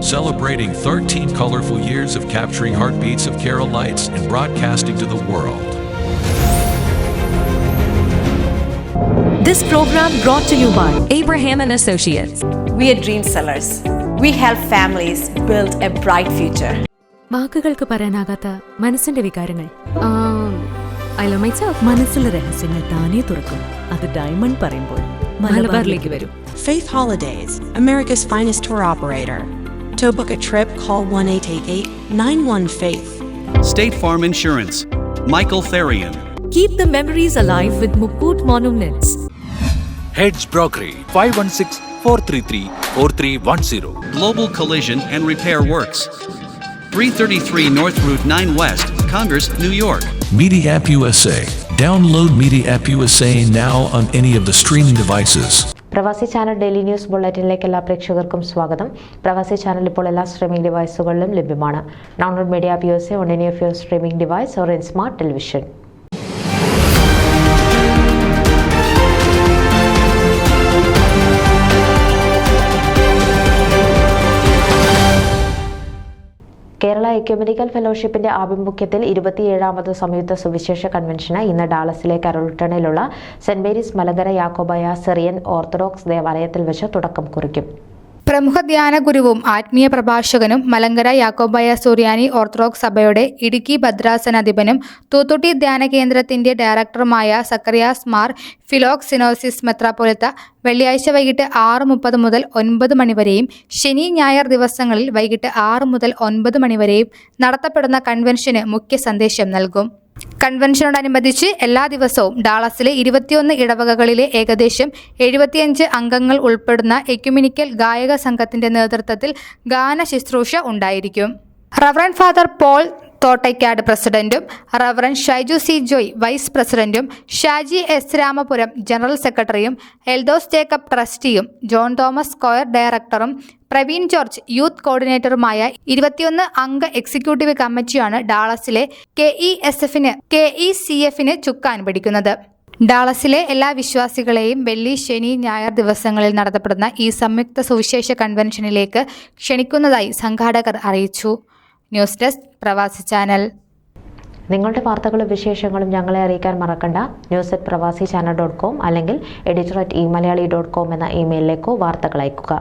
celebrating 13 colorful years of capturing heartbeats of Kerala lights and broadcasting to the world. This program brought to you by Abraham and Associates. We are dream sellers. We help families build a bright future. വാക്കുകൾക്ക് പറയാനാകാത്ത മനസ്സിന്റെ വികാരങ്ങൾ. I love myself. മനസ്സിലെ രഹസ്യങ്ങൾ താനേ തുറക്കും. അത് diamond പറയുമ്പോൾ മലബാറിലേക്ക് വരും. Faith Holidays, America's finest tour operator. To book a trip, call 1-888-91-FAITH. State Farm Insurance, Michael Therian. Keep the memories alive with Mukut Monuments. Heads Brokery 516-433-4310. Global Collision and Repair Works, 333 North Route 9 West, Congress, New York. Media App USA. Download Media App USA now on any of the streaming devices. പ്രവാസി channel daily news ബുള്ളറ്റിനിലേക്ക് എല്ലാ പ്രേക്ഷകർക്കും സ്വാഗതം. പ്രവാസി channel ഇപ്പോൾ എല്ലാ streaming ഡിവൈസുകളിലും ലഭ്യമാണ്. Download media app USA on any of your streaming device or in smart television. Kerala ecumenical ഫെലോഷിപ്പിന്റെ ആഭിമുഖ്യത്തിൽ 27ാമത് സംയുക്ത സുവിശേഷ കൺവെൻഷന് ഇന്ന് ഡാളസിലെ കരോൾട്ടണിലുള്ള സെന്റ് Mary's Malankara Yakobaya Syrian Orthodox ദേവാലയത്തിൽ വെച്ച് തുടക്കം കുറിക്കും. പ്രമുഖ ധ്യാന ഗുരുവും ആത്മീയ പ്രഭാഷകനും മലങ്കര യാക്കോബായ സുറിയാനി ഓർത്തഡോക്സ് സഭയുടെ ഇടുക്കി ഭദ്രാസനാധിപനും തൂത്തുട്ടി ധ്യാന കേന്ദ്രത്തിന്റെ ഡയറക്ടറുമായ സക്കറിയാസ് മാർ ഫിലോക്സിനോസിസ് മെത്രാപ്പൊലീത്ത വെള്ളിയാഴ്ച വൈകിട്ട് 6:30 മുതൽ 9 മണിവരെയും ശനി ഞായർ ദിവസങ്ങളിൽ വൈകിട്ട് 6 മുതൽ 9 മണിവരെയും നടത്തപ്പെടുന്ന കൺവെൻഷന് മുഖ്യ സന്ദേശം നൽകും. കൺവെൻഷനോടനുബന്ധിച്ച് എല്ലാ ദിവസവും ഡാളസിലെ 21 ഇടവകകളിലെ ഏകദേശം 75 അംഗങ്ങൾ ഉൾപ്പെടുന്ന എക്യുമെനിക്കൽ ഗായക സംഘത്തിന്റെ നേതൃത്വത്തിൽ ഗാന ശുശ്രൂഷ ഉണ്ടായിരിക്കും. റവറൻഡ് ഫാദർ പോൾ തോട്ടയ്ക്കാട് പ്രസിഡന്റും Reverend Shaiju C Joy vice പ്രസിഡന്റും ഷാജി എസ് രാമപുരം ജനറൽ സെക്രട്ടറിയും എൽദോസ് ജേക്കബ് ട്രസ്റ്റിയും ജോൺ തോമസ് കൊയർ ഡയറക്ടറും പ്രവീൺ ജോർജ് യൂത്ത് കോർഡിനേറ്ററുമായ 21 അംഗ എക്സിക്യൂട്ടീവ് കമ്മിറ്റിയാണ് ഡാളസിലെ KECF-ന് ചുക്കാൻ പിടിക്കുന്നത്. ഡാളസിലെ എല്ലാ വിശ്വാസികളെയും വെള്ളി, ശനി, ഞായർ ദിവസങ്ങളിൽ നടത്തപ്പെടുന്ന ഈ സംയുക്ത സുവിശേഷ കൺവെൻഷനിലേക്ക് ക്ഷണിക്കുന്നതായി സംഘാടകർ അറിയിച്ചു. ന്യൂസ് ഡെസ്ക് പ്രവാസി ചാനൽ. നിങ്ങളുടെ വാർത്തകളും വിശേഷങ്ങളും ഞങ്ങളെ അറിയിക്കാൻ മറക്കണ്ട. news@pravasichannel.com അല്ലെങ്കിൽ editor@eMalayali.com എന്ന ഇമെയിലിലേക്കോ വാർത്തകൾ അയയ്ക്കുക.